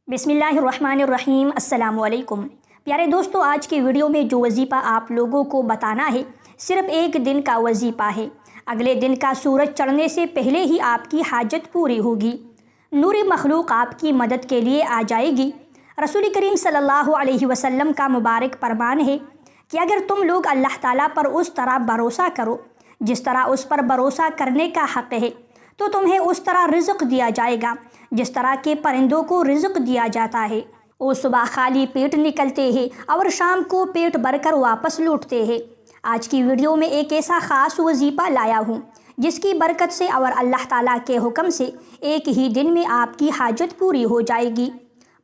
बिस्मिल्लाहिर्रहमानिर्रहीम। अस्सलाम वालेकुम। प्यारे दोस्तों, आज की वीडियो में जो वजीफ़ा आप लोगों को बताना है सिर्फ़ एक दिन का वजीफ़ा है। अगले दिन का सूरज चढ़ने से पहले ही आपकी हाजत पूरी होगी। नूरी मखलूक आपकी मदद के लिए आ जाएगी। रसूल करीम सल्लल्लाहु अलैहि वसल्लम का मुबारक फरमान है कि अगर तुम लोग अल्लाह ताला पर उस तरह भरोसा करो जिस तरह उस पर भरोसा करने का हक़ है, तो तुम्हें उस तरह रिज़्क़ दिया जाएगा जिस तरह के परिंदों को रिज़्क़ दिया जाता है। वो सुबह खाली पेट निकलते हैं और शाम को पेट भरकर वापस लौटते हैं। आज की वीडियो में एक ऐसा ख़ास वजीफ़ा लाया हूँ जिसकी बरकत से और अल्लाह ताला के हुक्म से एक ही दिन में आपकी हाजत पूरी हो जाएगी।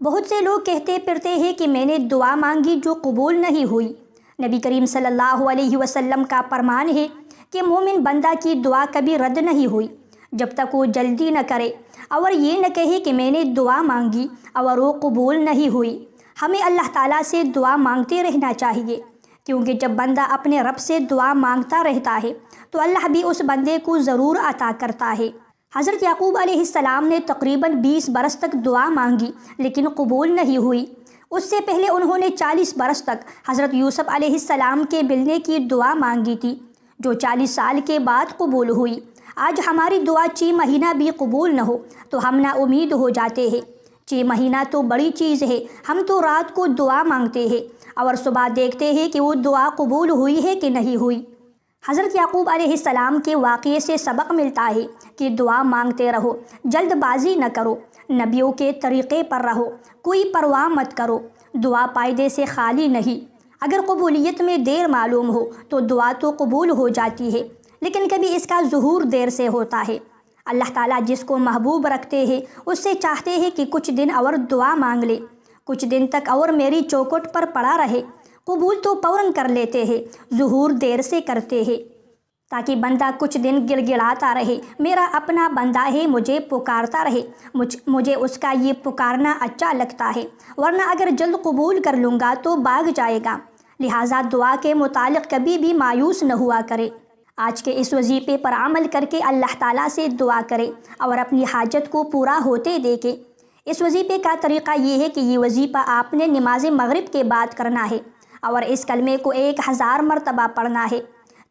बहुत से लोग कहते फिरते हैं कि मैंने दुआ मांगी जो कबूल नहीं हुई। नबी करीम सल्लल्लाहु अलैहि वसल्लम का फरमान है कि मोमिन बंदा की दुआ कभी रद्द नहीं हुई जब तक वो जल्दी न करे और ये न कहे कि मैंने दुआ मांगी और वो कबूल नहीं हुई। हमें अल्लाह ताला से दुआ मांगते रहना चाहिए, क्योंकि जब बंदा अपने रब से दुआ मांगता रहता है तो अल्लाह भी उस बंदे को ज़रूर अता करता है। हज़रत याकूब अलैहिस्सलाम ने तकरीबन 20 बरस तक दुआ मांगी लेकिन कबूल नहीं हुई। उससे पहले उन्होंने 40 बरस तक हज़रत यूसुफ अलैहिस्सलाम के मिलने की दुआ मांगी थी, जो 40 साल के बाद कबूल हुई। आज हमारी दुआ 6 महीना भी कबूल न हो तो हम ना उम्मीद हो जाते हैं। 6 महीना तो बड़ी चीज़ है। हम तो रात को दुआ मांगते हैं और सुबह देखते हैं कि वो दुआ कबूल हुई है कि नहीं हुई। हज़रत याकूब अलैहिस्सलाम के वाक़ये से सबक मिलता है कि दुआ मांगते रहो, जल्दबाजी न करो, नबियों के तरीक़े पर रहो, कोई परवाह मत करो। दुआ फ़ायदे से खाली नहीं। अगर कबूलियत में देर मालूम हो तो दुआ तो कबूल हो जाती है, लेकिन कभी इसका ज़ुहूर देर से होता है। अल्लाह ताला जिसको महबूब रखते हैं उससे चाहते हैं कि कुछ दिन और दुआ मांग ले, कुछ दिन तक और मेरी चौखट पर पड़ा रहे। कबूल तो फ़ौरन कर लेते हैं, ज़ुहूर देर से करते हैं, ताकि बंदा कुछ दिन गिड़गिड़ाता रहे, मेरा अपना बंदा है, मुझे पुकारता रहे, मुझे उसका ये पुकारना अच्छा लगता है, वरना अगर जल्द कबूल कर लूँगा तो भाग जाएगा। लिहाजा दुआ के मुतालिक कभी भी मायूस न हुआ करे। आज के इस वजीफ़े पर अमल करके अल्लाह ताला से दुआ करे और अपनी हाजत को पूरा होते देखे। इस वजीफ़े का तरीक़ा ये है कि ये वजीफ़ा आपने नमाज मगरिब के बाद करना है और इस कलमे को 1000 मरतबा पढ़ना है।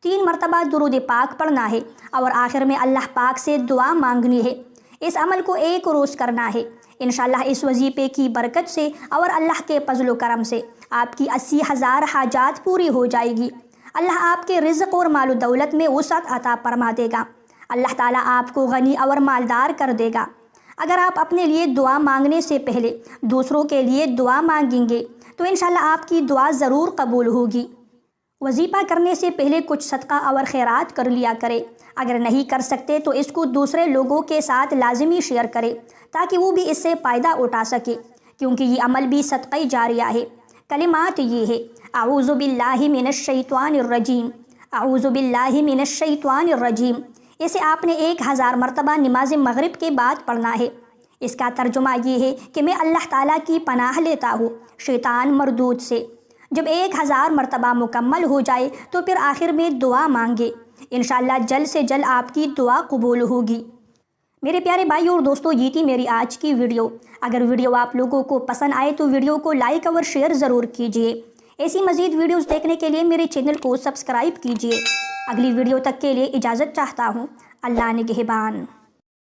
3 मरतबा दुरूद पाक पढ़ना है और आखिर में अल्लाह पाक से दुआ मांगनी है। इस अमल को 1 रोज़ करना है। इंशाअल्लाह इस वजीफ़े की बरकत से और अल्लाह के फज़ल व करम से आपकी 80,000 हाजात पूरी हो जाएगी। अल्लाह आपके रिज़्क़ और माल दौलत में वसअत अता फरमा देगा। अल्लाह ताला आपको गनी और मालदार कर देगा। अगर आप अपने लिए दुआ मांगने से पहले दूसरों के लिए दुआ मांगेंगे तो इंशाअल्लाह आपकी दुआ ज़रूर कबूल होगी। वजीफ़ा करने से पहले कुछ सदका और खैरात कर लिया करें। अगर नहीं कर सकते तो इसको दूसरे लोगों के साथ लाजमी शेयर करें ताकि वो भी इससे फ़ायदा उठा सके, क्योंकि ये अमल भी सदक़ा जारिया है। कलिमात ये है, अऊज़ु बिल्लाहि मिनश शैतानिर रजीम, अऊज़ु बिल्लाहि मिनश शैतानिर रजीम। इसे आपने 1000 मरतबा नमाज मगरिब के बाद पढ़ना है। इसका तर्जुमा ये है कि मैं अल्लाह ताला की पनाह लेता हूँ शैतान मरदूद से। जब 1000 मरतबा मुकम्मल हो जाए तो फिर आखिर में दुआ मांगे, इंशाअल्लाह जल्द से जल्द आपकी दुआ कबूल होगी। मेरे प्यारे भाइयों और दोस्तों, ये थी मेरी आज की वीडियो। अगर वीडियो आप लोगों को पसंद आए तो वीडियो को लाइक और शेयर ज़रूर कीजिए। ऐसी मज़ीद वीडियोस देखने के लिए मेरे चैनल को सब्सक्राइब कीजिए। अगली वीडियो तक के लिए इजाज़त चाहता हूँ। अल्लाह निगहबान।